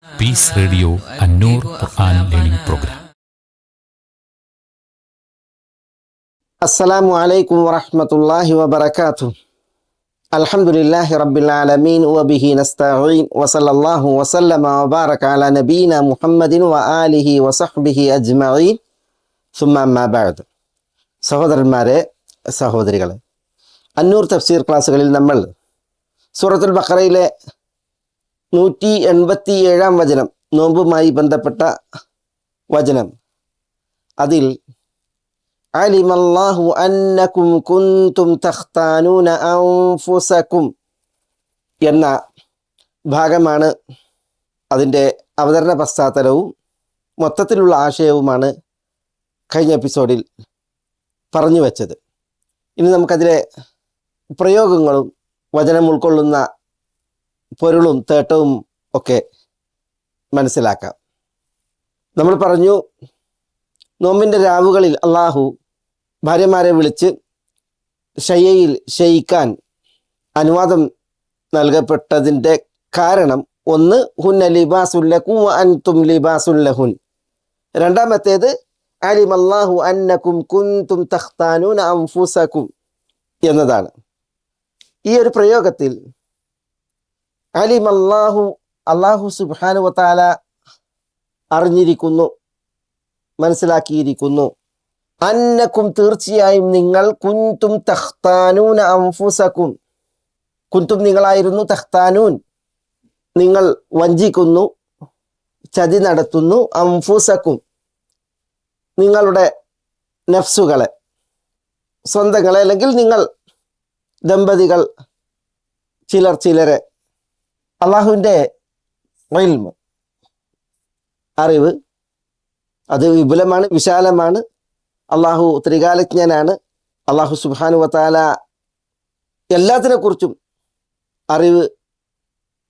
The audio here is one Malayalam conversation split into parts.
പീസ് റേഡിയോ അന്നൂർ ഖുർആൻ ലേണിംഗ് പ്രോഗ്രാം. അസ്സലാമു അലൈക്കും വറഹ്മത്തുള്ളാഹി വബറകാതുഹു. അൽഹംദുലില്ലാഹി റബ്ബിൽ ആലമീൻ വബിഹി നസ്തഈൻ വസല്ലല്ലാഹു വസല്ലമ വബാറക അലാ നബീന മുഹമ്മദിൻ വആലിഹി വസഹ്ബിഹി അജ്മഈൻ. സുമ്മ അമ്മാ ബഅദ്. സഹോദരന്മാരെ, സഹോദരികളെ, അന്നൂർ തഫ്സീർ ക്ലാസ്സുകളിൽ നമ്മൾ സൂറത്തുൽ ബഖറയിലെ 187 വചനം, നോമ്പുമായി ബന്ധപ്പെട്ട വചനം, അതിൽ അലിമല്ലാഹു അന്നകും കുൻതും തഖ്താനൂന അൻഫുസകും എന്ന ഭാഗമാണ് അതിൻ്റെ അവതരണ പശ്ചാത്തലവും മൊത്തത്തിലുള്ള ആശയവുമാണ് കഴിഞ്ഞ എപ്പിസോഡിൽ പറഞ്ഞു വച്ചത്. ഇനി നമുക്കതിലെ പ്രയോഗങ്ങളും വചനം ഉൾക്കൊള്ളുന്ന പൊരുളും തേട്ടവും ഒക്കെ മനസ്സിലാക്കാം. നമ്മൾ പറഞ്ഞു, നോമ്പിൻ്റെ രാവുകളിൽ അള്ളാഹു ഭാര്യമാരെ വിളിച്ച് ശയ്യയിൽ ശയിക്കാൻ അനുവാദം നൽകപ്പെട്ടതിൻ്റെ കാരണം ഒന്ന്, ഹുന്ന ലിബാസുല്ലക്കും അൻതും ലിബാസുല്ലഹുൻ. രണ്ടാമത്തേത് അലിമല്ലാഹു അന്നകും കുൻതും തഖ്താനൂന അൻഫുസകും എന്നതാണ്. ഈ ഒരു പ്രയോഗത്തിൽ അലിമല്ലാഹു, അള്ളാഹു സുബ്ഹാനഹു വ തആല അറിഞ്ഞിരിക്കുന്നു, മനസ്സിലാക്കിയിരിക്കുന്നു, അന്നക്കും തീർച്ചയായും നിങ്ങൾ, കുൻതും തഖ്താനൂന അൻഫുസകും, കുൻതും നിങ്ങളായിരുന്നു, തഖ്താനൂൻ നിങ്ങൾ വഞ്ചിക്കുന്നു, ചതി നടത്തുന്നു, അൻഫുസകും നിങ്ങളുടെ നഫ്സുകളെ, സ്വന്തങ്ങളെ, അല്ലെങ്കിൽ നിങ്ങൾ ദമ്പതികൾ ചിലരെ. അള്ളാഹുവിൻ്റെ ഇൽമ്, അറിവ്, അത് വിപുലമാണ്, വിശാലമാണ്. അള്ളാഹു ത്രികാലജ്ഞനാണ്. അള്ളാഹു സുബ്ഹാനഹു വ തആല എല്ലാത്തിനെക്കുറിച്ചും അറിവ്,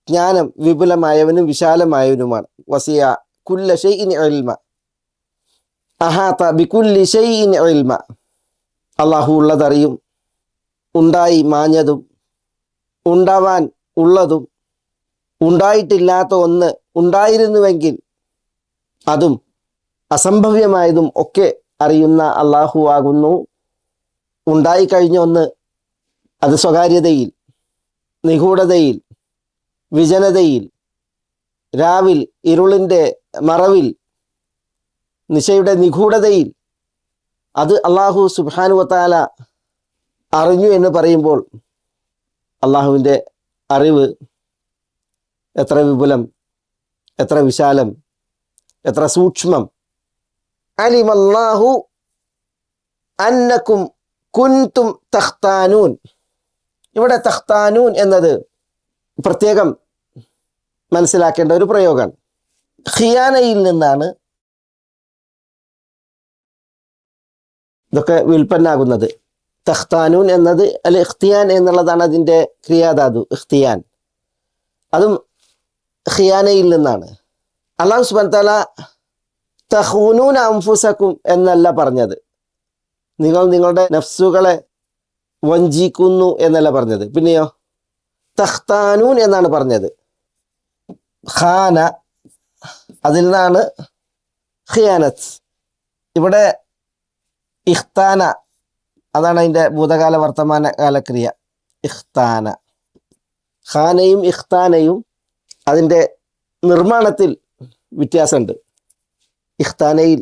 ജ്ഞാനം വിപുലമായവനും വിശാലമായവനുമാണ്. വസിയ കുല്ല ഷൈഇൻ ഇൽമ, അഹാത ബികുല്ലി ഷൈഇൻ ഇൽമ. അള്ളാഹു ഉള്ളതറിയും, ഉണ്ടായി മാഞ്ഞതും, ഉണ്ടാവാൻ ഉള്ളതും, ഉണ്ടായിട്ടില്ലാത്ത ഒന്ന് ഉണ്ടായിരുന്നുവെങ്കിൽ അതും അസംഭവ്യമായതും ഒക്കെ അറിയുന്ന അള്ളാഹു ആകുന്നു. ഉണ്ടായിക്കഴിഞ്ഞ ഒന്ന് അത് സ്വകാര്യതയിൽ, നിഗൂഢതയിൽ, വിജനതയിൽ, രാവിൽ ഇരുളിൻ്റെ മറവിൽ, നിശയുടെ നിഗൂഢതയിൽ അത് അള്ളാഹു സുബ്ഹാനഹു വ തആല അറിഞ്ഞു എന്ന് പറയുമ്പോൾ അള്ളാഹുവിൻ്റെ അറിവ് എത്ര വിപുലം, എത്ര വിശാലം, എത്ര സൂക്ഷ്മം. അലിമല്ലാഹു അന്നകും കുൻതും തഖ്താനൂൻ. ഇവിടെ തഖ്താനൂൻ എന്നത് പ്രത്യേകം മനസ്സിലാക്കേണ്ട ഒരു പ്രയോഗമാണ്. ഖിയാനയിൽ നിന്നാണ് ഇതൊക്കെ വിൽപ്പനാകുന്നത്. തഖ്താനൂൻ എന്നത് അൽ ഇഖ്തിയാൻ എന്നുള്ളതാണ് അതിൻ്റെ ക്രിയാധാതു, ഇഖ്തിയാൻ. അതും ഖിയാനയിൽ നിന്നാണ്. അല്ലാഹു സുബ്ഹാനഹു വ തആല തഖൂനൂന അൻഫുസകും എന്നല്ല പറഞ്ഞത്, നിങ്ങൾ നിങ്ങളുടെ നഫ്സുകളെ വഞ്ചിക്കുന്നു എന്നല്ല പറഞ്ഞത്. പിന്നെയോ തഖ്താനൂൻ എന്നാണ് പറഞ്ഞത്. ഖാന, അതിൽ നിന്നാണ് ഖിയാനത്ത്. ഇവിടെ ഇഖ്താന, അതാണ് അതിൻ്റെ ഭൂതകാല വർത്തമാന കാലക്രിയ. ഇഖ്താന. ഖാനയും ഇഖ്താനയും അതിൻ്റെ നിർമ്മാണത്തിൽ വ്യത്യാസമുണ്ട്. ഇഖ്താനയിൽ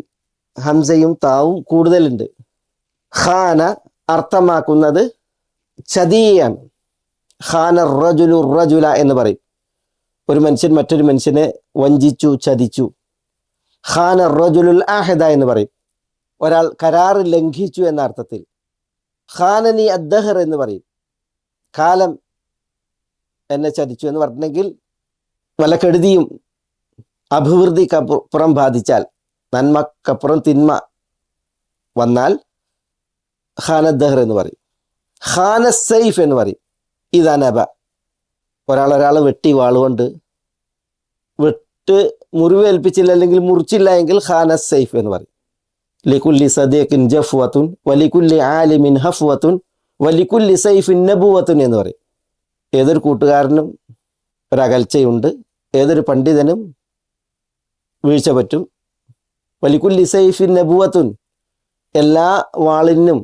ഹംസയും താവും കൂടുതലുണ്ട്. ഖാന അർത്ഥമാക്കുന്നത് ചതിയാണ്. ഖാന റജുലു റജുല എന്ന് പറയും. ഒരു മനുഷ്യൻ മറ്റൊരു മനുഷ്യനെ വഞ്ചിച്ചു, ചതിച്ചു. ഖാന റജുലുൽ ആഹിദ എന്ന് പറയും. ഒരാൾ കരാറ് ലംഘിച്ചു എന്ന അർത്ഥത്തിൽ. ഖാനനി അദ്ദഹർ എന്ന് പറയും. കാലം എന്നെ ചതിച്ചു എന്ന് പറഞ്ഞിട്ടുണ്ടെങ്കിൽ വല്ല കെടുതിയും അഭിവൃദ്ധിക്കപ്പുറം ബാധിച്ചാൽ, നന്മക്കപ്പുറം തിന്മ വന്നാൽ ഖാനദ്ദഹർ എന്ന് പറയും. ഖാന സൈഫ് എന്ന് പറയും. ഇതാ നബ, ഒരാളെ വെട്ടി വാളുകൊണ്ട് മുറിവേൽപ്പിച്ചില്ല, അല്ലെങ്കിൽ മുറിച്ചില്ല എങ്കിൽ ഖാന സൈഫ് എന്ന് പറയും. ലികുല്ലി സദീഖിൻ ജഫ്വത്തുൻ വലികുല്ലി ആലിമിൻ ഹഫ്വത്തുൻ വലികുല്ലി സൈഫിൻ നബുവത്തുൻ എന്ന് പറയും. ഏതൊരു കൂട്ടുകാരനും ഒരകൽച്ചയുണ്ട്, ഏതൊരു പണ്ഡിതനും വീഴ്ച പറ്റും. വലിക്കുല്ലി സൈഫിൻ നബുവത്തുൻ, എല്ലാ വാളിനും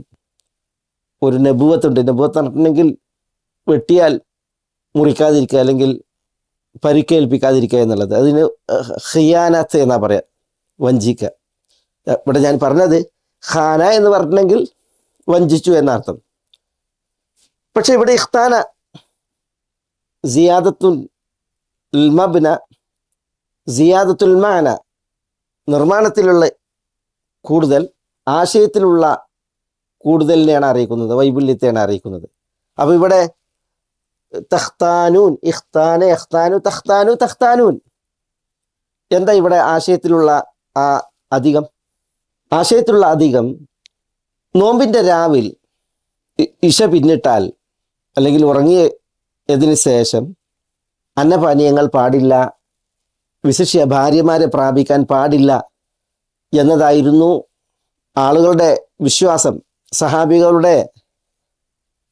ഒരു നബുവത്തുണ്ട്. നബുവത്ത് നടക്കണമെങ്കിൽ വെട്ടിയാൽ മുറിക്കാതിരിക്കുക അല്ലെങ്കിൽ പരിക്കേൽപ്പിക്കാതിരിക്കുക എന്നുള്ളത്. അതിന് ഖിയാനത്ത് എന്നാ പറയാം, വഞ്ചിക്കുക. ഇവിടെ ഞാൻ പറഞ്ഞത് ഖാന എന്ന് പറഞ്ഞിട്ടുണ്ടെങ്കിൽ വഞ്ചിച്ചു എന്നർത്ഥം. പക്ഷെ ഇവിടെ ഇഖ്താന സിയാദത്തുൽ മബ്ന സിയാദത്തുൽ മാന, നിർമ്മാണത്തിലുള്ള കൂടുതൽ, ആശയത്തിലുള്ള കൂടുതലിനെയാണ് അറിയിക്കുന്നത്, വൈപുല്യത്തെയാണ് അറിയിക്കുന്നത്. അപ്പോൾ ഇവിടെ തഖ്താനൂൻ, ഇഖ്താന ഇഖ്താനു തഖ്താനു തഖ്താനൂൻ, എന്താ ഇവിടെ ആശയത്തിലുള്ള ആ അധികം? ആശയത്തിലുള്ള അധികം, നോമ്പിൻ്റെ രാവിൽ ഇശ പിന്നിട്ടാൽ അല്ലെങ്കിൽ ഉറങ്ങിയതിന് ശേഷം അന്നപാനീയങ്ങൾ പാടില്ല, വിശിഷ്യ ഭാര്യമാരെ പ്രാപിക്കാൻ പാടില്ല എന്നതായിരുന്നു ആളുകളുടെ വിശ്വാസം, സഹാബികളുടെ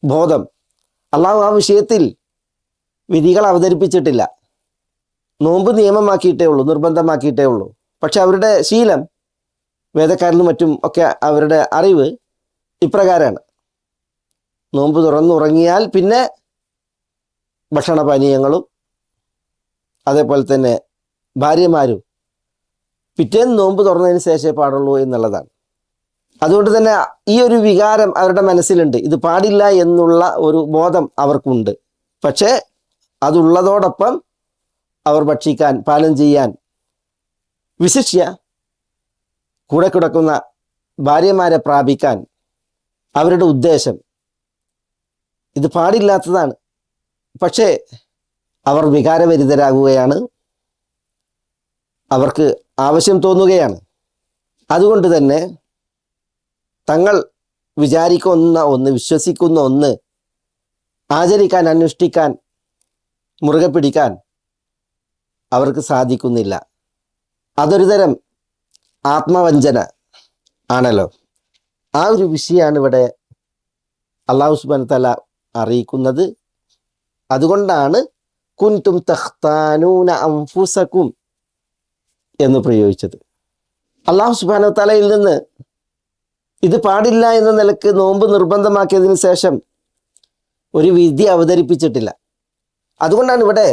ബോധം. അള്ളാഹു ആ വിഷയത്തിൽ വിധികൾ അവതരിപ്പിച്ചിട്ടില്ല, നോമ്പ് നിയമമാക്കിയിട്ടേ ഉള്ളൂ, നിർബന്ധമാക്കിയിട്ടേ ഉള്ളൂ. പക്ഷെ അവരുടെ ശീലം, വേദക്കാരിലും മറ്റും ഒക്കെ അവരുടെ അറിവ് ഇപ്രകാരമാണ്: നോമ്പ് തുറന്നുറങ്ങിയാൽ പിന്നെ ഭക്ഷണപാനീയങ്ങളും അതേപോലെ തന്നെ ഭാര്യമാരും പിറ്റേന്ന് നോമ്പ് തുറന്നതിന് ശേഷമേ പാടുള്ളൂ എന്നുള്ളതാണ്. അതുകൊണ്ട് തന്നെ ഈ ഒരു വികാരം അവരുടെ മനസ്സിലുണ്ട്, ഇത് പാടില്ല എന്നുള്ള ഒരു ബോധം അവർക്കുണ്ട്. പക്ഷേ അതുള്ളതോടൊപ്പം അവർ ഭക്ഷിക്കാൻ, പാനം ചെയ്യാൻ, വിശിഷ്യ കൂടെ കിടക്കുന്ന ഭാര്യമാരെ പ്രാപിക്കാൻ അവരുടെ ഉദ്ദേശം ഇത് പാടില്ലാത്തതാണ്. പക്ഷേ അവർ വികാരഭരിതരാകുകയാണ്, അവർക്ക് ആവശ്യം തോന്നുകയാണ്. അതുകൊണ്ട് തന്നെ തങ്ങൾ വിചാരിക്കുന്ന ഒന്ന്, വിശ്വസിക്കുന്ന ഒന്ന് ആചരിക്കാൻ, അനുഷ്ഠിക്കാൻ, മുറുകെ പിടിക്കാൻ അവർക്ക് സാധിക്കുന്നില്ല. അതൊരു തരം ആത്മവഞ്ചന ആണല്ലോ. ആ ഒരു വിഷയമാണ് ഇവിടെ അല്ലാഹു സുബ്ഹാനഹു വ തആല അറിയിക്കുന്നത്. അതുകൊണ്ടാണ് കുൻതും തഖ്താനൂന അൻഫുസകും എന്ന് പ്രയോഗിച്ചത്. അല്ലാഹു സുബ്ഹാനഹു വ തആലയിൽ നിന്ന് ഇത് പാടില്ല എന്ന നിലക്ക് നോമ്പ് നിർബന്ധമാക്കിയതിന് ശേഷം ഒരു വിധി അവതരിപ്പിച്ചിട്ടില്ല. അതുകൊണ്ടാണ് ഇവിടെ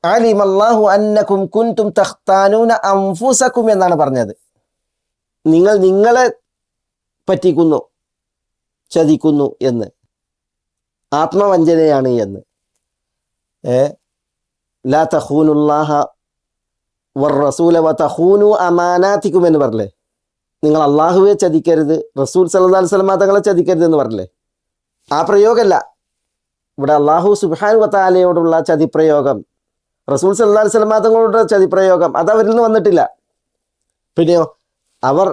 അലിമല്ലാഹു അന്നകും കുൻതും തഖ്താനൂന അൻഫുസകും എന്നാണ് പറഞ്ഞത്. നിങ്ങൾ നിങ്ങളെ പറ്റിക്കുന്നു, ചതിക്കുന്നു എന്ന്, ആത്മവഞ്ചനയാണ് എന്ന്. ലാ തഖൂനുല്ലാഹ വറസൂല വതഖൂനു അമാനാതികും എന്ന് പറഞ്ഞില്ലേ? നിങ്ങൾ അള്ളാഹുവെ ചതിക്കരുത്, റസൂൽ സല്ലല്ലാഹു അലൈഹി വസല്ലം തങ്ങളെ ചതിക്കരുത് എന്ന് പറഞ്ഞില്ലേ? ആ പ്രയോഗമല്ല ഇവിടെ അള്ളാഹു സുബ്ഹാനഹു വ തആലയോടുള്ള ചതിപ്രയോഗം, റസൂൽ സല്ലല്ലാഹു അലൈഹി വസല്ലം തങ്ങളുടെ ചതിപ്രയോഗം അത് അവരിൽ നിന്ന് വന്നിട്ടില്ല. പിന്നെയോ അവർ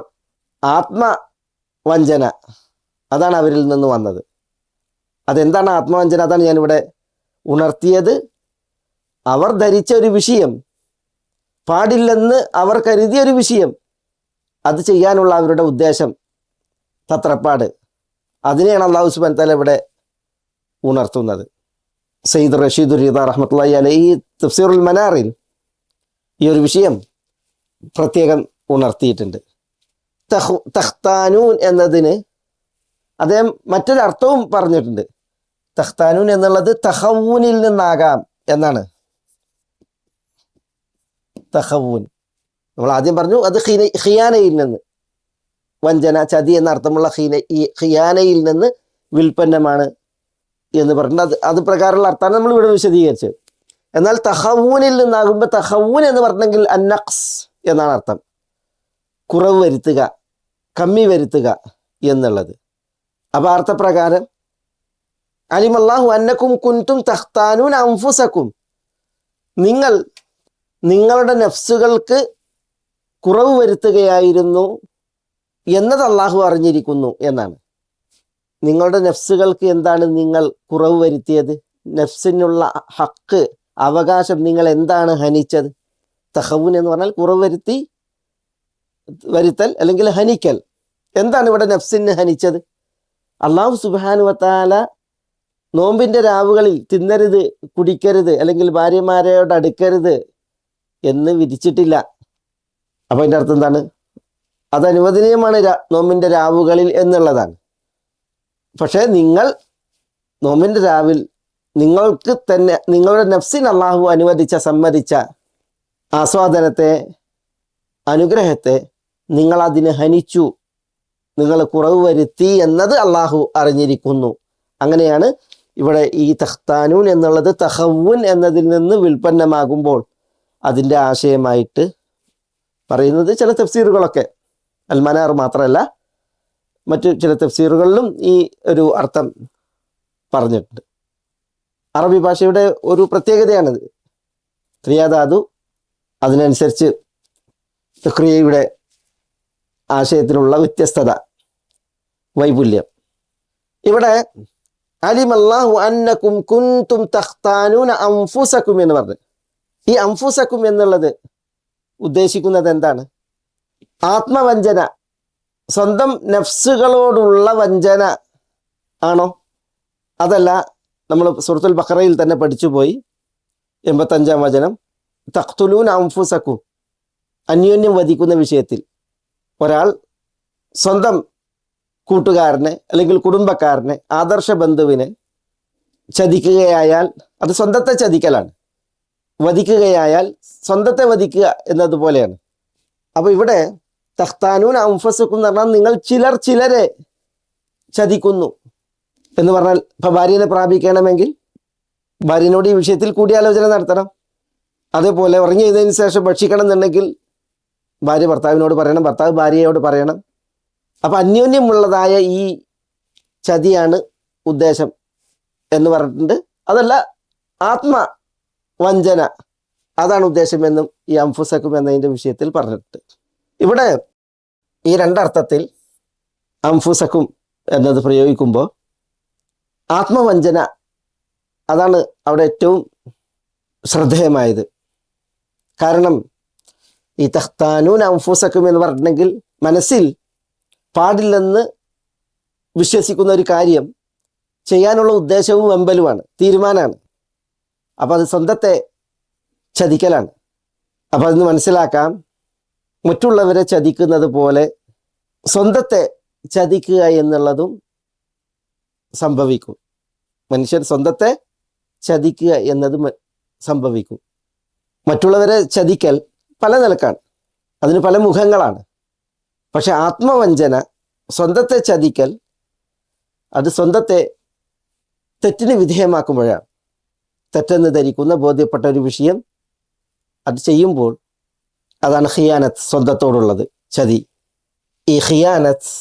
ആത്മവഞ്ചന, അതാണ് അവരിൽ നിന്ന് വന്നത്. അതെന്താണ് ആത്മവഞ്ചന? അതാണ് ഞാനിവിടെ ഉണർത്തിയത്. അവർ ധരിച്ച ഒരു വിഷയം, പാടില്ലെന്ന് അവർ കരുതിയ ഒരു വിഷയം, അത് ചെയ്യാനുള്ള അവരുടെ ഉദ്ദേശം, തത്രപ്പാട്, അതിനെയാണ് അല്ലാഹു സുബ്ഹാനഹു വ തആല ഇവിടെ ഉണർത്തുന്നത്. സയ്യിദ് റഷീദ് റിദ റഹ്മത്തുള്ളാഹി അലൈഹി തഫ്സീറുൽ മനാറിൽ ഈ ഒരു വിഷയം പ്രത്യേകം ഉണർത്തിയിട്ടുണ്ട്. തഖ്താനൂൻ എന്നതിന് അദ്ദേഹം മറ്റൊരു അർത്ഥവും പറഞ്ഞിട്ടുണ്ട്. തഖ്താനൂൻ എന്നുള്ളത് തഖവ്വുനിൽ നിന്നാകാം എന്നാണ്. തഖവ്വുൻ നമ്മൾ ആദ്യം പറഞ്ഞു, അത് ഖിയാനയിൽ നിന്ന്, വഞ്ചന, ചതി എന്ന അർത്ഥമുള്ള ഖിയാനയിൽ നിന്ന് വിൽപ്പന്നമാണ് എന്ന് പറഞ്ഞിട്ട് അത് പ്രകാരമുള്ള അർത്ഥമാണ് നമ്മൾ ഇവിടെ വിശദീകരിച്ചത്. എന്നാൽ തഖവ്വുനിൽ നിന്നാകുമ്പോൾ തഖവ്വുൻ എന്ന് പറഞ്ഞെങ്കിൽ അന്നഖ്സ് എന്നാണ് അർത്ഥം, കുറവ് വരുത്തുക, കമ്മി വരുത്തുക എന്നുള്ളത്. അപ്പോൾ അർത്ഥപ്രകാരം അലിമല്ലാഹു അന്നകും കുൻതും തഖ്താനൂന അൻഫുസകും, നിങ്ങൾ നിങ്ങളുടെ നഫ്സുകൾക്ക് കുറവ് വരുത്തുകയായിരുന്നു എന്നത് അള്ളാഹു അറിഞ്ഞിരിക്കുന്നു എന്നാണ്. നിങ്ങളുടെ നഫ്സുകൾക്ക് എന്താണ് നിങ്ങൾ കുറവ് വരുത്തിയത്? നഫ്സിനുള്ള ഹക്ക്, അവകാശം നിങ്ങൾ എന്താണ് ഹനിച്ചത്? തഖവ്വുൻ എന്ന് പറഞ്ഞാൽ കുറവ് വരുത്തൽ അല്ലെങ്കിൽ ഹനിക്കൽ. എന്താണ് ഇവിടെ നഫ്സിന് ഹനിച്ചത്? അല്ലാഹു സുബ്ഹാനഹു വ തആല നോമ്പിൻ്റെ രാവുകളിൽ തിന്നരുത്, കുടിക്കരുത്, അല്ലെങ്കിൽ ഭാര്യമാരോട് അടുക്കരുത് എന്ന് വിധിച്ചിട്ടില്ല. അപ്പോൾ അതിൻ്റെ അർത്ഥം എന്താണ്? അത് അനുവദനീയമാണ് നോമ്പിൻ്റെ രാവുകളിൽ എന്നുള്ളതാണ്. പക്ഷേ നിങ്ങൾ നോമ്പിൻ്റെ രാവിൽ നിങ്ങൾക്ക് തന്നെ നിങ്ങളുടെ നഫ്സിന് അള്ളാഹു അനുവദിച്ച സമ്മതിച്ച ആസ്വാദനത്തെ, അനുഗ്രഹത്തെ നിങ്ങൾ അതിന് ഹനിച്ചു, നിങ്ങൾ കുറവ് വരുത്തി എന്നത് അള്ളാഹു അറിഞ്ഞിരിക്കുന്നു. അങ്ങനെയാണ് ഇവിടെ ഈ തഖ്താനൂൻ എന്നുള്ളത് തഖവ്വുൻ എന്നതിൽ നിന്ന് വിൽപ്പന്നമാകുമ്പോൾ അതിൻ്റെ ആശയമായിട്ട് പറയുന്നത്. ചില തഫ്സീറുകളൊക്കെ, അൽമനാർ മാത്രമല്ല മറ്റു ചില തഫ്സീറുകളിലും ഈ ഒരു അർത്ഥം പറഞ്ഞിട്ടുണ്ട്. അറബി ഭാഷയുടെ ഒരു പ്രത്യേകതയാണിത്. ക്രിയാധാതു അതിനനുസരിച്ച് ക്രിയയുടെ ആശയത്തിലുള്ള വ്യത്യസ്തത, വൈപുല്യം. ഇവിടെ അലിമല്ലാഹു അന്നകും കുൻതും തഖ്താനൂന അൻഫുസകും എന്ന് പറഞ്ഞു. ഈ അൻഫുസകും എന്നുള്ളത് ഉദ്ദേശിക്കുന്നത് എന്താണ്? ആത്മവഞ്ചന, സ്വന്തം നഫ്സുകളോടുള്ള വഞ്ചന ആണോ? അതല്ല, നമ്മൾ സൂറത്തുൽ ബഖറയിൽ തന്നെ പഠിച്ചുപോയി 85-ാം വചനം, തഖ്തുലൂന അൻഫുസകും, അന്യോന്യം വധിക്കുന്ന വിഷയത്തിൽ ഒരാൾ സ്വന്തം കൂട്ടുകാരനെ അല്ലെങ്കിൽ കുടുംബക്കാരനെ, ആദർശ ബന്ധുവിനെ ചതിക്കുകയായാൽ അത് സ്വന്തത്തെ ചതിക്കലാണ്. വധിക്കുകയായാൽ സ്വന്തത്തെ വധിക്കുക എന്നതുപോലെയാണ്. അപ്പോൾ ഇവിടെ തഖ്താനൂൻ അൻഫുസകും എന്ന് പറഞ്ഞാൽ നിങ്ങൾ ചിലരെ ചതിക്കുന്നു എന്ന് പറഞ്ഞാൽ, ഇപ്പം ഭാര്യനെ പ്രാപിക്കണമെങ്കിൽ ഭാര്യനോട് ഈ വിഷയത്തിൽ കൂടിയാലോചന നടത്തണം. അതേപോലെ ഉറങ്ങിയതിന് ശേഷം ഭക്ഷിക്കണം എന്നുണ്ടെങ്കിൽ ഭാര്യ ഭർത്താവിനോട് പറയണം, ഭർത്താവ് ഭാര്യയോട് പറയണം. അപ്പം അന്യോന്യമുള്ളതായ ഈ ചതിയാണ് ഉദ്ദേശം എന്ന് പറഞ്ഞിട്ടുണ്ട്. അതല്ല, ആത്മവഞ്ചന അതാണ് ഉദ്ദേശമെന്നും ഈ അൻഫുസകും എന്നതിൻ്റെ വിഷയത്തിൽ പറഞ്ഞിട്ടുണ്ട്. ഇവിടെ ഈ രണ്ടർത്ഥത്തിൽ അൻഫുസകും എന്നത് പ്രയോഗിക്കുമ്പോൾ ആത്മവഞ്ചന അതാണ് അവിടെ ഏറ്റവും ശ്രദ്ധേയമായത്. കാരണം ഈ തഖ്താനൂൻ അൻഫുസകും എന്ന് പറഞ്ഞിട്ടുണ്ടെങ്കിൽ മനസ്സിൽ പാടില്ലെന്ന് വിശ്വസിക്കുന്ന ഒരു കാര്യം ചെയ്യാനുള്ള ഉദ്ദേശവും വെമ്പലുമാണ്, തീരുമാനമാണ്. അപ്പം അത് സ്വന്തത്തെ ചതിക്കലാണ്. അപ്പം അതിന് മനസ്സിലാക്കാം, മറ്റുള്ളവരെ ചതിക്കുന്നത് പോലെ സ്വന്തത്തെ ചതിക്കുക എന്നുള്ളതും സംഭവിക്കും. മനുഷ്യൻ സ്വന്തത്തെ ചതിക്കുക എന്നതും സംഭവിക്കും. മറ്റുള്ളവരെ ചതിക്കൽ പല നിലക്കാണ്, അതിന് പല മുഖങ്ങളാണ്. പക്ഷെ ആത്മവഞ്ചന, സ്വന്തത്തെ ചതിക്കൽ, അത് സ്വന്തത്തെ തെറ്റിന് വിധേയമാക്കുമ്പോഴാണ്. തെറ്റെന്ന് ധരിക്കുന്ന ബോധ്യപ്പെട്ട ഒരു വിഷയം അത് ചെയ്യുമ്പോൾ അതാണ് ഖിയാനത്ത്, സ്വന്തത്തോടുള്ളത് ചതി. ഈ ഖിയാനത്ത്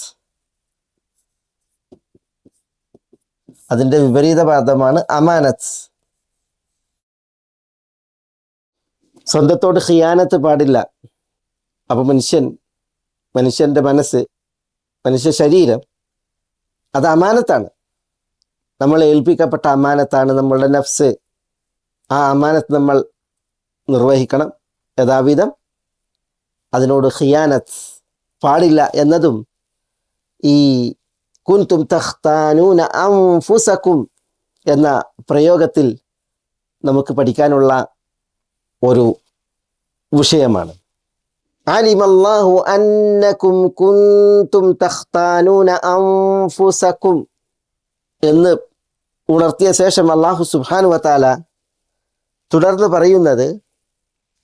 അതിൻ്റെ വിപരീത പദമാണ് അമാനത്ത്. സ്വന്തത്തോട് ഖിയാനത്ത് പാടില്ല. അപ്പോൾ മനുഷ്യൻ്റെ മനസ്സ്, മനുഷ്യ ശരീരം അത് അമാനത്താണ്, നമ്മൾ ഏൽപ്പിക്കപ്പെട്ട അമാനത്താണ് നമ്മളുടെ നഫ്സ്. ആ അമാനത്ത് നമ്മൾ നിർവഹിക്കണം യഥാവിധം. അതിനോട് ഖിയാനത്ത് പാടില്ല എന്നതും ഈ കുൻതും തഖ്താനൂന അൻഫുസകും എന്ന പ്രയോഗത്തിൽ നമുക്ക് പഠിക്കാനുള്ള ഒരു വിഷയമാണ്. അലിമല്ലാഹു അന്നകും കുൻതും തഖ്താനൂന അൻഫുസകും എന്ന് ഉണർത്തിയ ശേഷം അല്ലാഹു സുബ്ഹാനഹു വ തആല തുടർന്ന് പറയുന്നത്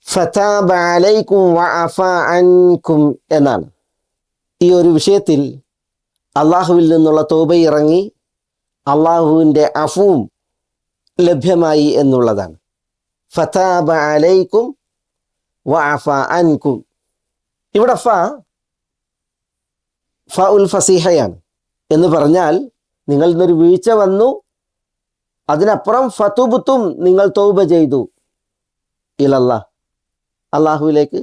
ഫതാബ അലൈക്കും വഅഫാ അൻകും എന്നാണ്. ഈ ഒരു വിഷയത്തിൽ അള്ളാഹുവിൽ നിന്നുള്ള തൗബ ഇറങ്ങി അള്ളാഹുവിൻ്റെ അഫുവും ലഭ്യമായി എന്നുള്ളതാണ്. ഫതാബ അലൈക്കും വഅഫാ അൻകും. ഇവിടെ ഫഉൽ ഫസീഹയാണ് എന്ന് പറഞ്ഞാൽ നിങ്ങൾ ഇന്നൊരു വീഴ്ച വന്നു, അതിനപ്പുറം ഫതുബ്തും നിങ്ങൾ തൗബ ചെയ്തു ഇലല്ലാഹ്, അള്ളാഹുവിലേക്ക്.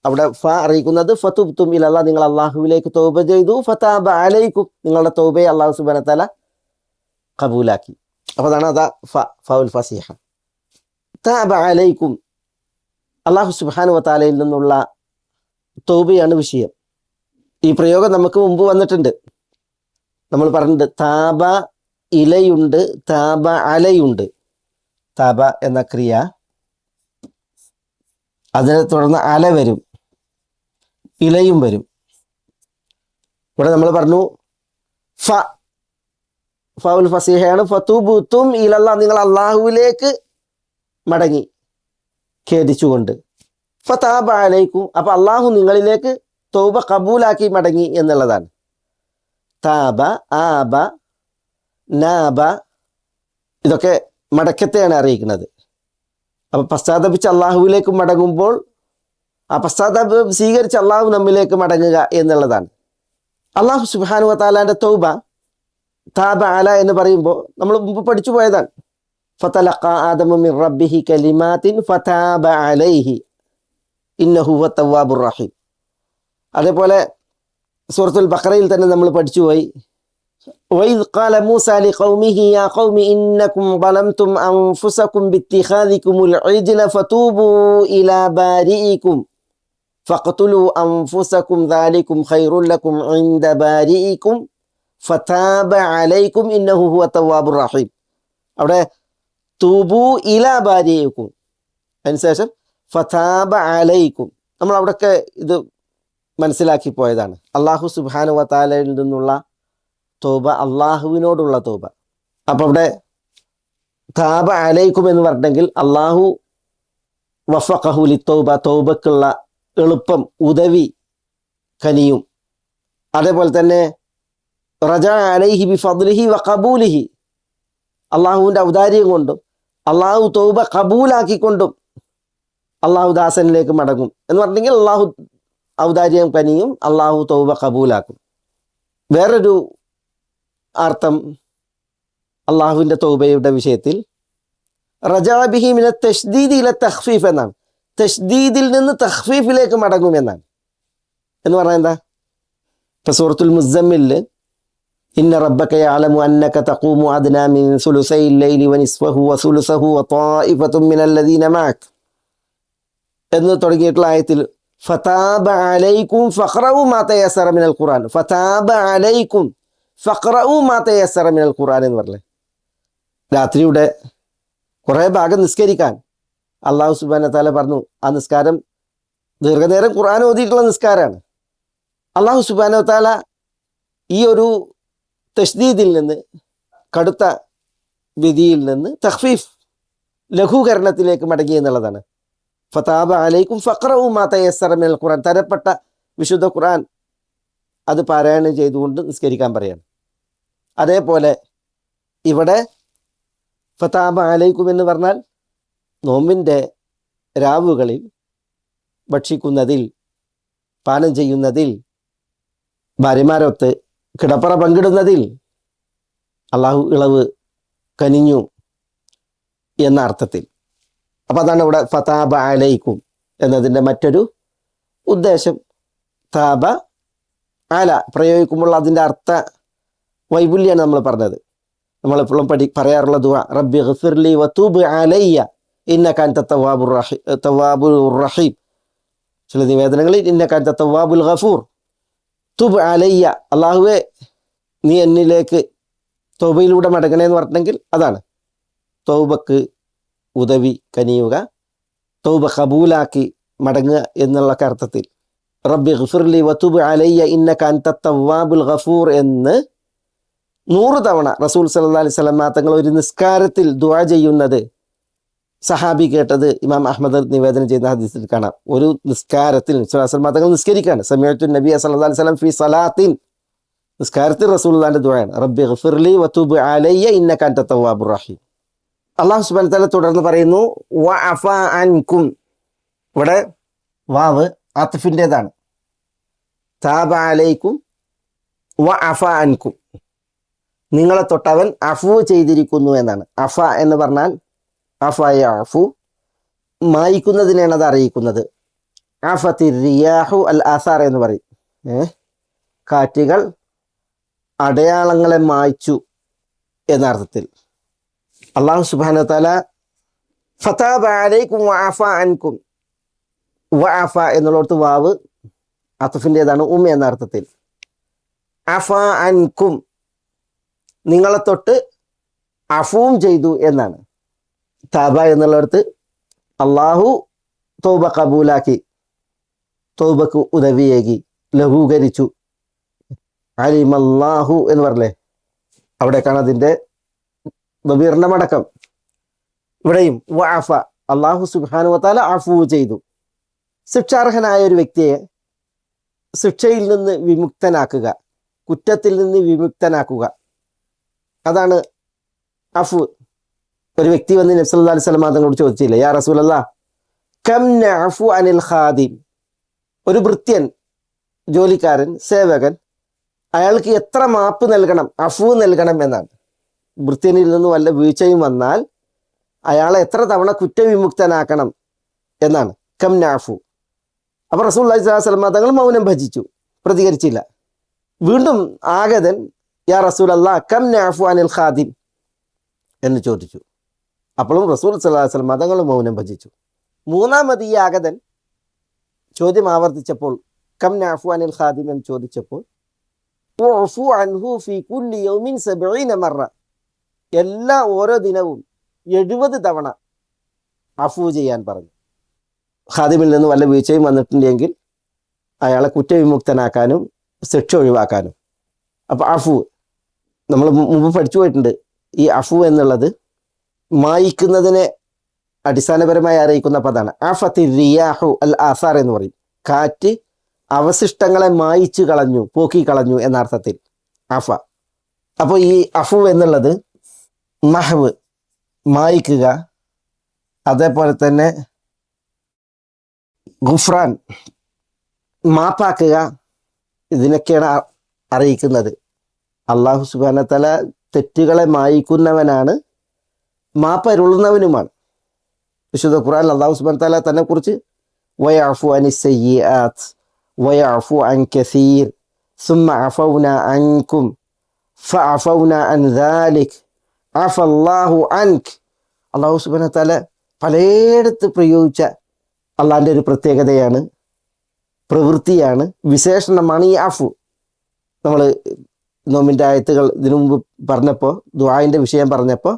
അവിടെ അറിയിക്കുന്നത് ഫതുബ്തും ഇലല്ലാഹ്, നിങ്ങൾ അള്ളാഹുവിലേക്ക് തൗബ ചെയ്തു. ഫതാബ അലൈക്കും, നിങ്ങളുടെ തൗബയെ അള്ളാഹു സുബ്ഹാനഹു വ തആല ഖബൂലാക്കി. അപ്പോൾ അതാണ് ഫഉൽ ഫസീഹ. താബ അലൈക്കും, അള്ളാഹു സുബ്ഹാനഹു വ തആലയിൽ നിന്നുള്ള തൗബയാണ് വിഷയം. ഈ പ്രയോഗം നമുക്ക് മുമ്പ് വന്നിട്ടുണ്ട്. നമ്മൾ പറഞ്ഞിട്ടുണ്ട് താബ ഇലയുണ്ട്, താബ അലയുണ്ട്. താബ എന്ന ക്രിയ, അതിനെ തുടർന്ന് അല വരും. ഇലയും വരും. ഇവിടെ നമ്മൾ പറഞ്ഞു ഫൗൽ ഫസീഹയാണ്. ഫതൂബുതും ഇലല്ലാ, നിങ്ങൾ അള്ളാഹുവിലേക്ക് മടങ്ങി ഖേദിച്ചുകൊണ്ട്. ഫതാബ അലൈക്കും, അപ്പൊ അള്ളാഹു നിങ്ങളിലേക്ക് തൗബ കബൂലാക്കി മടങ്ങി എന്നുള്ളതാണ്. താബ, ആബ, നാബ ഇതൊക്കെ മടക്കത്തെയാണ് അറിയിക്കുന്നത്. അപ്പൊ പശ്ചാത്തപിച്ച് അള്ളാഹുവിലേക്ക് മടങ്ങുമ്പോൾ ആ പശ്ചാത്താപം സ്വീകരിച്ച് അള്ളാഹു നമ്മിലേക്ക് മടങ്ങുക എന്നുള്ളതാണ്. അള്ളാഹു സുബ്ഹാനഹു വ തആലാന്റെ തൗബ താബ അല എന്ന് പറയുമ്പോൾ നമ്മൾ മുമ്പ് പഠിച്ചു പോയതാണ്. ഫതലഖ ആദമു മിർ റബ്ബിഹി കലിമാത്തിൻ ഫതാബ അലൈഹി ഇന്നഹു ഹുവ തവ്വാബുർ റഹീം. അതേപോലെ സൂറത്തുൽ ബഖറയിൽ തന്നെ നമ്മൾ പഠിച്ചു പോയി. വഇദ് ഖാല മൂസ ലിഖൗമിഹി യാ ഖൗമി ഇന്നകും ളലംതും അൻഫുസകും ബിത്തിഖാദികുമുൽ ഇജ്ല ഫതൂബു ഇലാ ബാരിഇകും ഫഖ്തുലു അൻഫുസകും ദാലികും ഖൈറുൽ ലക്കും ഇൻദ ബാരിഇകും ഫതാബ അലൈക്കും ഇന്നഹു ഹുവ തവ്വാബുർ റഹീം. അവിടെ തൂബു ഇലാ ബാരിഇകും, അതിനുശേഷം ഫതാബ അലൈക്കും. നമ്മൾ അവിടെയൊക്കെ ഇത് മനസ്സിലാക്കി പോയതാണ്. അള്ളാഹു സുബ്ഹാനഹു വ തആലയിൽ നിന്നുള്ള തൗബ, അള്ളാഹുവിനോടുള്ള തൗബ. അപ്പം അവിടെ താബ അലൈക്കും എന്ന് പറഞ്ഞെങ്കിൽ അള്ളാഹു വഫഖഹു ലിത്തൗബ, തൗബക്കുള്ള എളുപ്പം, ഉദവി കനിയും. അതേപോലെ തന്നെ റജഅ അലൈഹി ബിഫദ്ലിഹി വഖബൂലിഹി, അള്ളാഹുവിൻ്റെ ഔദാര്യം കൊണ്ടും അള്ളാഹു തൗബ കബൂലാക്കിക്കൊണ്ടും അള്ളാഹു ദാസനിലേക്ക് മടങ്ങും എന്ന് പറഞ്ഞെങ്കിൽ അള്ളാഹു ഔദാര്യം കനിയും, അള്ളാഹു തൗബ കബൂലാക്കും. വേറൊരു അർത്ഥം അള്ളാഹുവിൻ്റെ തൗബയുടെ വിഷയത്തിൽ റജഅ ബിഹി മിന തശ്ദീദി ഇല തഖ്ഫീഫ് എന്നാണ്. തശ്ദീദിൽ നിന്ന് തഖ്ഫീഫിലേക്ക് മടങ്ങും എന്നാണ്. എന്ന് പറഞ്ഞാൽ എന്താ? ഇപ്പം സൂറത്തുൽ മുസ്സമ്മിലിൽ ഇന്ന റബ്ബക യഅലമു അന്നക തഖൂമു അദ്നാ മിൻ സുലുസൈൽ ലൈലി വനിസ്ഫഹു വസുലുസഹു വതായിഫത്തും മിനല്ലദീന മഅക് എന്ന് തുടങ്ങിയിട്ടുള്ള ആയത്തിൽ ഫതാബ അലൈക്കും ഫഖറഉ മാ തയസ്സറ മിനൽ ഖുർആൻ, ഫതാബ അലൈക്കും ഫഖറഉ മാ തയസ്സറ മിനൽ ഖുർആൻ എന്ന് പറഞ്ഞേ. രാത്രിയുടെ കുറേ ഭാഗം നിസ്കരിക്കാൻ അള്ളാഹു സുബ്ഹാനഹു വ തആല പറഞ്ഞു. ആ നിസ്കാരം ദീർഘനേരം ഖുർആൻ ഓതിയിട്ടുള്ള നിസ്കാരമാണ്. അള്ളാഹു സുബ്ഹാനഹു വ തആല ഈ ഒരു തശ്ദീദിൽ നിന്ന്, കടുത്ത വിധിയിൽ നിന്ന് തഖ്ഫീഫ്, ലഘൂകരണത്തിലേക്ക് മടങ്ങി എന്നുള്ളതാണ്. ഫതാബ അലൈക്കും ഫഖറഉ മാ തയസ്സറ മിനൽ ഖുർആൻ, തരപ്പെട്ട വിശുദ്ധ ഖുർആൻ അത് പാരായണം ചെയ്തുകൊണ്ട് നിസ്കരിക്കാൻ പറയാണ്. അതേപോലെ ഇവിടെ ഫതാബ അലൈക്കും എന്ന് പറഞ്ഞാൽ നോമ്പിൻ്റെ രാവുകളിൽ ഭക്ഷിക്കുന്നതിൽ, പാനം ചെയ്യുന്നതിൽ, ഭാര്യമാരൊത്ത് കിടപ്പറ പങ്കിടുന്നതിൽ അള്ളാഹു ഇളവ് കനിഞ്ഞു എന്ന അർത്ഥത്തിൽ. അപ്പം അതാണ് ഇവിടെ ഫതാബ അലൈക്കും എന്നതിൻ്റെ മറ്റൊരു ഉദ്ദേശം. താബ അല പ്രയോഗിക്കുമ്പോൾ അതിൻ്റെ അർത്ഥ വൈപുല്യാണ് നമ്മൾ പറഞ്ഞത്. നമ്മളെപ്പോഴും പറയാറുള്ള ദുആ റബ്ബി ഗഫിർലി വതൂബ് അലയ്യ ഇന്നക അൻത തവ്വാബുർ റഹീം. ചില നിവേദനങ്ങളിൽ ഇന്നക അൻത തവ്വാബുൽ ഗഫൂർ തുബ് അലയ്യ, അള്ളാഹുവെ നീ എന്നിലേക്ക് തൗബയിലൂടെ മടങ്ങണേ എന്ന് പറഞ്ഞെങ്കിൽ അതാണ് തൗബക്ക് ഉദവി കനിയുക, തൗബ കബൂലാക്കി മടങ്ങുക എന്നുള്ള അർത്ഥത്തിൽ. റബ്ബി ഗഫിർലി വതുബ് അലയ്യ ഇന്നക അൻത തവ്വാബുൽ ഗഫൂർ എന്ന് 100 തവണ റസൂൽ സല്ലല്ലാഹു അലൈഹി വസല്ലം തങ്ങൾ ഒരു നിസ്കാരത്തിൽ ദുആ ചെയ്യുന്നത് സഹാബി കേട്ടത് ഇമാം അഹ്മദ് നിവേദനം ചെയ്യുന്ന ഹദീസിൽ കാണാം. ഒരു നിസ്കാരത്തിൽ തങ്ങൾ നിസ്കരിക്കുകയാണ്. സമയത്തു നബി സല്ലല്ലാഹു അലൈഹി വസല്ലം ഫി സലാത്തിൻ, നിസ്കാരത്തിൽ റസൂലുള്ളാഹിന്റെ ദുആയാണ് റബ്ബി ഗഫിർലി വതുബ് അലയ്യ ഇന്നക അൻത തവ്വാബുർ റഹീം. അല്ലാഹു സുബ്ഹാനഹു വ തആല തുടർന്ന് പറയുന്നു വഅഫ അൻകും. ഇവിടെ വാവ് അത്ഫിൻ്റെതാണ്. താബ അലൈക്കും വഅഫ അൻകും, നിങ്ങളെ തൊട്ടവൻ അഫു ചെയ്തിരിക്കുന്നു എന്നാണ്. അഫ എന്ന് പറഞ്ഞാൽ അഫയ അഫു, മായിക്കുന്നതിനാണ് അത് അറിയിക്കുന്നത്. അഫത്തിർ റിയാഹു അൽ ആസാർ എന്ന് പറയും. കാറ്റുകൾ അടയാളങ്ങളെ മായ്ച്ചു എന്ന അർത്ഥത്തിൽ. അല്ലാഹു സുബ്ഹാനഹു വ തആല ഫതാബ അലൈക്കും വഅഫ അൻകും, വഅഫ എന്നുള്ളടത്ത് വാവ് അത്ഫിൻ്റെതാണ്, എന്ന അർത്ഥത്തിൽ. അഫ അൻകും, നിങ്ങളെ തൊട്ട് അഫുവും ചെയ്തു എന്നാണ്. താബ എന്നുള്ളിടത്ത് അള്ളാഹു തൗബ കബൂലാക്കി, തൗബക്ക് ഉദവിയേകി, ലഘൂകരിച്ചു. അലിമല്ലാഹു എന്ന് പറഞ്ഞേ, അവിടേക്കാണ് അതിൻ്റെ വിവരണമടക്കം. ഇവിടെയും വഅഫ, അള്ളാഹു സുബ്ഹാനഹു വതആല അഫൂ ചെയ്തു. ശിക്ഷാർഹനായ ഒരു വ്യക്തിയെ ശിക്ഷയിൽ നിന്ന് വിമുക്തനാക്കുക, കുറ്റത്തിൽ നിന്ന് വിമുക്തനാക്കുക, അതാണ് അഫു. ഒരു വ്യക്തി വന്ന് നബി സല്ലല്ലാഹു അലൈഹി വസല്ലം തങ്ങളോട് ചോദിച്ചില്ലേ, യാ റസൂലല്ലാഹ് കം നഅഫു അനിൽ ഖാദിം, ഒരു ഭൃത്യൻ, ജോലിക്കാരൻ, സേവകൻ, അയാൾക്ക് എത്ര മാപ്പ് നൽകണം, അഫു നൽകണം എന്നാണ്. ഭൃത്യനിൽ നിന്ന് വല്ല വീഴ്ചയും വന്നാൽ അയാളെ എത്ര തവണ കുറ്റവിമുക്തനാക്കണം എന്നാണ്. കം നഅഫു. അപ്പോൾ റസൂലുള്ളാഹി സ്വല്ലല്ലാഹു അലൈഹി വസല്ലം തങ്ങൾ മൗനം ഭജിച്ചു, പ്രതികരിച്ചില്ല. വീണ്ടും ആഗതൻ യാ റസൂലല്ലാഹ് കം നഅഫു അനിൽ ഖാദിം എന്ന് ചോദിച്ചു. അപ്പോഴും റസൂൽ സ്വല്ലല്ലാഹു അലൈഹി വസല്ലം തങ്ങൾ മൗനം ഭജിച്ചു. മൂന്നാമത് ഈ ആഗതൻ ചോദ്യം ആവർത്തിച്ചപ്പോൾ, കം നഅഫു അനിൽ ഖാദിം എന്ന് ചോദിച്ചപ്പോൾ, ഉഅഫു അൻഹു ഫീ കുല്ലി യൗമിൻ 70 മറ, എല്ലാ ഓരോ ദിനവും 70 തവണ അഫു ചെയ്യാൻ പറഞ്ഞു. ഖാദിമിൽ നിന്ന് വല്ല വീഴ്ചയും വന്നിട്ടുണ്ടെങ്കിൽ അയാളെ കുറ്റവിമുക്തനാക്കാനും ശിക്ഷ ഒഴിവാക്കാനും. അപ്പോൾ അഫു നമ്മൾ മുമ്പ് പഠിച്ചു പോയിട്ടുണ്ട്. ഈ അഫു എന്നുള്ളത് മായിക്കുന്നതിനെ അടിസ്ഥാനപരമായി അറിയിക്കുന്ന പദമാണ്. ആഫത്തി റിയാഹു അൽ ആസാർ എന്ന് പറയും. കാറ്റ് അവശിഷ്ടങ്ങളെ മായിച്ചു കളഞ്ഞു, പോക്കി കളഞ്ഞു എന്ന അർത്ഥത്തിൽ അഫ. അപ്പോൾ ഈ അഫു എന്നുള്ളത് മഹവ്, മായിക്കുക, അതേപോലെ തന്നെ ഗുഫ്രാൻ, മാപ്പാക്കുക, ഇതിനൊക്കെയാണ് അറിയിക്കുന്നത്. അള്ളാഹു സുബ്ഹാനഹു വ തആല തെറ്റുകളെ മായിക്കുന്നവനാണ്, മാപ്പരുളുന്നവനുമാണ്. വിശുദ്ധ ഖുർആനിൽ അള്ളാഹു സുബ്ഹാനഹു വ തആല തന്നെ കുറിച്ച് വയഅഫു അനിസ്സയ്യിആത്ത് വയഅഫു അൻ കസീർ സുമ്മ അഫൗന അൻകും ഫഅഫൗന അൻ ദാലിക് അഫല്ലാഹു അൻക്. അള്ളാഹു സുബ്ഹാനഹു വ തആല പലയിടത്ത് പ്രയോഗിച്ച അള്ളാഹിൻ്റെ ഒരു പ്രത്യേകതയാണ്, പ്രവൃത്തിയാണ്, വിശേഷണമാണ് ഈ അഫു. നമ്മൾ നോമിൻ്റെ ആയത്തുകൾ ഇതിനു മുമ്പ് പറഞ്ഞപ്പോൾ, ദുആഇൻ്റെ വിഷയം പറഞ്ഞപ്പോൾ,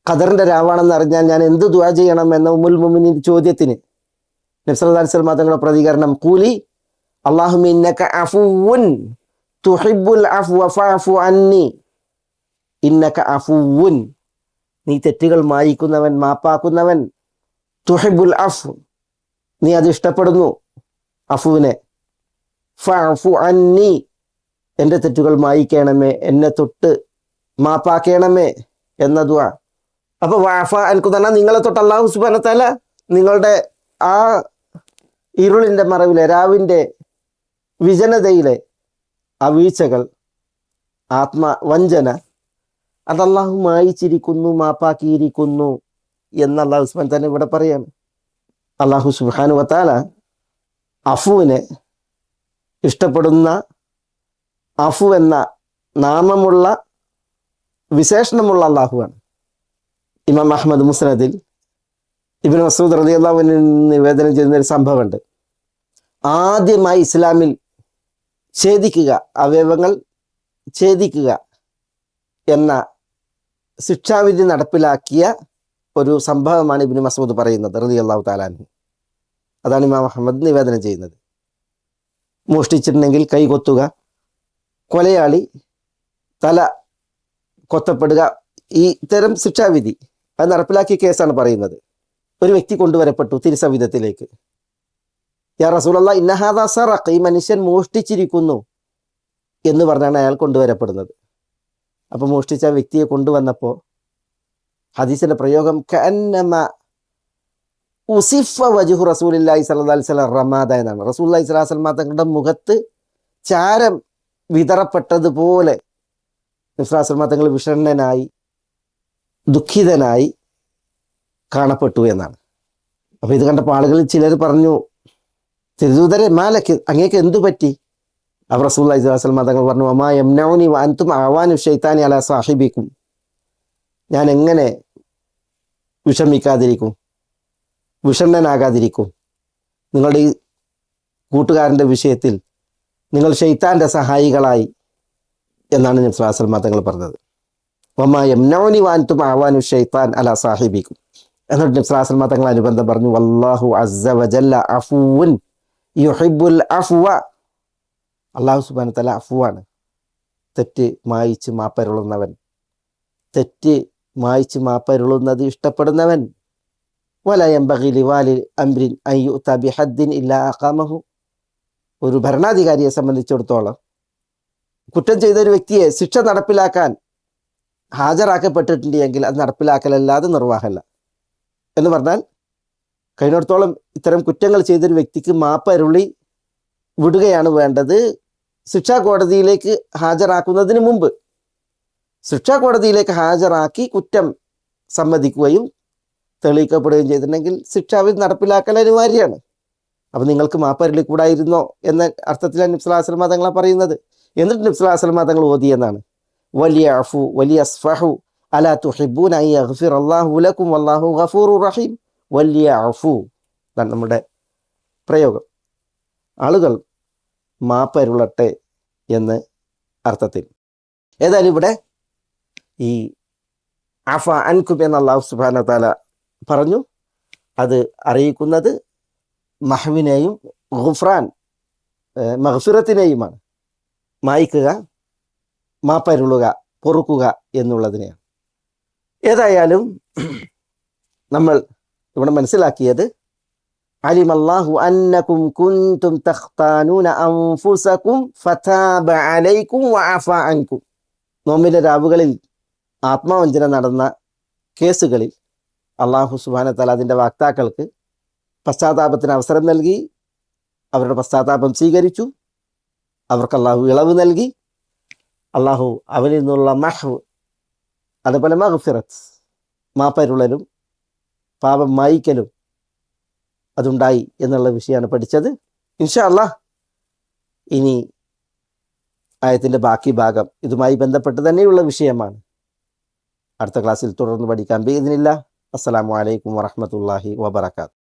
ഖദറിൻ്റെ രാവാണെന്ന് അറിഞ്ഞാൽ ഞാൻ എന്ത് ദുആ ചെയ്യണം എന്ന ഉമ്മുൽ മുഅ്മിനീൻ ചോദ്യത്തിന് നബി സല്ലല്ലാഹു അലൈഹി വസല്ലം തങ്ങളുടെ പ്രതികരണം, ഖൂലി അല്ലാഹുമ്മ ഇന്നക അഫുവുൻ തുഹിബ്ബുൽ അഫ്വ ഫഅഫു അന്നി. ഇന്നക അഫുവുൻ, നീ തെറ്റുകൾ മായിക്കുന്നവൻ, മാപ്പാക്കുന്നവൻ. തുഹിബ്ബുൽ അഫ്വ്, നീ അത് ഇഷ്ടപ്പെടുന്നു, അഫുവിനെ. ഫഅഫു അന്നി, എൻ്റെ തെറ്റുകൾ മായിക്കണമേ, എന്നെ തൊട്ട് മാപ്പാക്കണമേ എന്ന ദുആ. അപ്പോൾ വഅഫ അൻകും പറഞ്ഞാൽ നിങ്ങളെ തൊട്ട് അല്ലാഹു സുബ്ഹാനഹു വ തആല നിങ്ങളുടെ ആ ഇരുളിൻ്റെ മറവിലെ, രാവിൻ്റെ വിജനതയിലെ ആ വീഴ്ചകൾ, ആത്മവഞ്ചന, അത് അല്ലാഹു മായിച്ചിരിക്കുന്നു, മാപ്പാക്കിയിരിക്കുന്നു എന്ന് അല്ലാഹു സുബ്ഹാനഹു വ തആല ഇവിടെ പറയാണ്. അല്ലാഹു സുബ്ഹാനഹു വ തആല അഫുവിനെ ഇഷ്ടപ്പെടുന്ന, അഫു എന്ന നാമമുള്ള, വിശേഷണമുള്ള അള്ളാഹുവാണ്. ഇമാം അഹ്മദ് മുസ്നദിൽ ഇബ്നു മസ്ഊദ് റളിയല്ലാഹു അൻഹു നിവേദനം ചെയ്യുന്ന ഒരു സംഭവമുണ്ട്. ആദ്യമായി ഇസ്ലാമിൽ ഛേദിക്കുക, അവയവങ്ങൾ ഛേദിക്കുക എന്ന ശിക്ഷാവിധി നടപ്പിലാക്കിയ ഒരു സംഭവമാണ് ഇബ്നു മസ്ഊദ് പറയുന്നത് റളിയല്ലാഹു തആല അൻഹു. അതാണ് ഇമാം അഹ്മദ് നിവേദനം ചെയ്യുന്നത്. മോഷ്ടിച്ചിട്ടുണ്ടെങ്കിൽ കൈ കൊത്തുക, കൊലയാളി തല കൊത്തപ്പെടുക, ഈ തരം ശിക്ഷാവിധി അത് നടപ്പിലാക്കിയ കേസാണ് പറയുന്നത്. ഒരു വ്യക്തി കൊണ്ടുവരപ്പെട്ടു തിരുസവിധത്തിലേക്ക്. യാ റസൂലല്ലാഹ് ഇന്ന ഹാദാ സറഖ, ഈ മനുഷ്യൻ മോഷ്ടിച്ചിരിക്കുന്നു എന്ന് പറഞ്ഞാണ് അയാൾ കൊണ്ടുവരപ്പെടുന്നത്. അപ്പോൾ മോഷ്ടിച്ച വ്യക്തിയെ കൊണ്ടുവന്നപ്പോൾ ഹദീസിന്റെ പ്രയോഗം കഅന്നമ ഉസിഫ വജ്ഹു റസൂലുള്ളാഹി സ്വല്ലല്ലാഹു അലൈഹി വസല്ലം റമാദ എന്നാണ്. റസൂലുള്ളാഹി സ്വല്ലല്ലാഹു അലൈഹി വസല്ലം തങ്ങളുടെ മുഖത്ത് ചാരം വിതറപ്പെട്ടതുപോലെ നബി സ്വല്ലല്ലാഹു അലൈഹി വസല്ലം തങ്ങൾ വിഷണ്ണനായി, ദുഃഖിതനായി കാണപ്പെട്ടു എന്നാണ്. അപ്പോൾ ഇത് കണ്ടപ്പോൾ ആളുകളിൽ ചിലർ പറഞ്ഞു, തിരുദൂതരെ മാലക്ക്, അങ്ങേക്ക് എന്തു പറ്റി? അപ്പോൾ റസൂലുള്ളാഹി സ്വല്ലല്ലാഹു അലൈഹി വസല്ലം തങ്ങൾ പറഞ്ഞു, വമാ യംനഉനി വഅൻതും അവാനു ശൈത്താനി അലാ സാഹിബിക്കും, ഞാൻ എങ്ങനെ വിഷമിക്കാതിരിക്കും, വിഷണ്ണനാകാതിരിക്കും? നിങ്ങളുടെ ഈ കൂട്ടുകാരൻ്റെ വിഷയത്തിൽ നിങ്ങൾ ശൈത്താൻ്റെ സഹായികളായി എന്നാണ് നബി സ്വല്ലല്ലാഹു അലൈഹി വസല്ലം തങ്ങൾ പറഞ്ഞത്. വമാ യംനഉനി വഅൻതും അവാനു ശൈത്താൻ അലാ സാഹിബിക്കും. എന്നിട്ട് നബി സ്വല്ലല്ലാഹു അലൈഹി വസല്ലം തങ്ങൾ അനുബന്ധം പറഞ്ഞു, വല്ലാഹു അസ്സ വജല്ല അഫൂൻ യുഹിബ്ബുൽ അഫ്വ, അള്ളാഹു സുബ്ഹാനഹു വ തആല അഫ്വാണ്, തെറ്റ് മായിച്ച് മാപ്പരുളുന്നവൻ, തെറ്റ് മായിച്ച് മാപ്പരുളുന്നത് ഇഷ്ടപ്പെടുന്നവൻ. വല യംബഗി ലിവാലി അംരിൻ അൻ യുഅത ബിഹദ്ദിൻ ഇല്ലാ അഖാമഹു. ഒരു ഭരണാധികാരിയെ സംബന്ധിച്ചിടത്തോളം കുറ്റം ചെയ്ത ഒരു വ്യക്തിയെ ശിക്ഷ നടപ്പിലാക്കാൻ ഹാജരാക്കപ്പെട്ടിട്ടുണ്ട് എങ്കിൽ അത് നടപ്പിലാക്കലല്ലാതെ നിർവാഹമല്ല. എന്ന് പറഞ്ഞാൽ കഴിഞ്ഞിടത്തോളം ഇത്തരം കുറ്റങ്ങൾ ചെയ്തൊരു വ്യക്തിക്ക് മാപ്പരുളി വിടുകയാണ് വേണ്ടത്, ശിക്ഷാ കോടതിയിലേക്ക് ഹാജരാക്കുന്നതിന് മുമ്പ്. ശിക്ഷാ കോടതിയിലേക്ക് ഹാജരാക്കി കുറ്റം സമ്മതിക്കുകയും തെളിയിക്കപ്പെടുകയും ചെയ്തിട്ടുണ്ടെങ്കിൽ ശിക്ഷാവിധി നടപ്പിലാക്കൽ അനിവാര്യമാണ്. അപ്പം നിങ്ങൾക്ക് മാപ്പരുളി കൂടായിരുന്നോ എന്ന അർത്ഥത്തിലാണ് നബി സല്ലല്ലാഹു അലൈഹി വസല്ലം തങ്ങളെ പറയുന്നത്. എന്നിട്ട് നബി സല്ലല്ലാഹു അലൈഹി വസല്ലം തങ്ങൾ ഓതിയെന്നാണ് വലിയഅഫു വലിയസ്ഫഹു അലാ തുഹിബ്ബൂന അൻ യഗ്ഫിറല്ലാഹു ലക്കും വല്ലാഹു ഗഫൂറുർ റഹീം. വലിയഅഫു ഇതാണ് നമ്മുടെ പ്രയോഗം, ആളുകൾ മാപ്പരുളട്ടെ എന്ന് അർത്ഥത്തിൽ. ഏതായാലും ഇവിടെ ഈ അഫ അൻകും എന്ന് അല്ലാഹു സുബ്ഹാനഹു വ തആല പറഞ്ഞു. അത് അറിയിക്കുന്നത് മഹ്വിനെയും ഗുഫ്രാൻ മഗ്ഫിറത്തിനെയുമാണ്. മായ്ക്കുക, മാപ്പരുളുക, പൊറുക്കുക എന്നുള്ളതിനെയാണ്. ഏതായാലും നമ്മൾ ഇവിടെ മനസ്സിലാക്കിയത് അലിമല്ലാഹു അന്നകും കുൻതും തഖ്താനൂന അൻഫുസകും ഫതാബ അലൈക്കും വഅഫ അൻകും. നോമ്പിൻ്റെ രാവുകളിൽ ആത്മവഞ്ചന നടന്ന കേസുകളിൽ അള്ളാഹു സുബ്ഹാനഹു വ തആല അതിൻ്റെ വക്താക്കൾക്ക് പശ്ചാത്താപത്തിന് അവസരം നൽകി, അവരുടെ പശ്ചാത്താപം സ്വീകരിച്ചു, അവർക്ക് അള്ളാഹു ഇളവ് നൽകി. അള്ളാഹു അവനിൽ നിന്നുള്ള മഹ്വ്, അതുപോലെ മഗ്ഫിറത്ത്, മാപ്പരുളലും പാപം മായിക്കലും അതുണ്ടായി എന്നുള്ള വിഷയമാണ് പഠിച്ചത്. ഇൻഷാ അല്ലാഹ് ഇനി ആയത്തിൻ്റെ ബാക്കി ഭാഗം ഇതുമായി ബന്ധപ്പെട്ട് തന്നെയുള്ള വിഷയമാണ്. അടുത്ത ക്ലാസ്സിൽ തുടർന്ന് പഠിക്കാം ബിഇദ്നില്ലാഹ്. അസ്സലാമു അലൈക്കും വറഹ്മത്തുള്ളാഹി വബറകാതുഹു.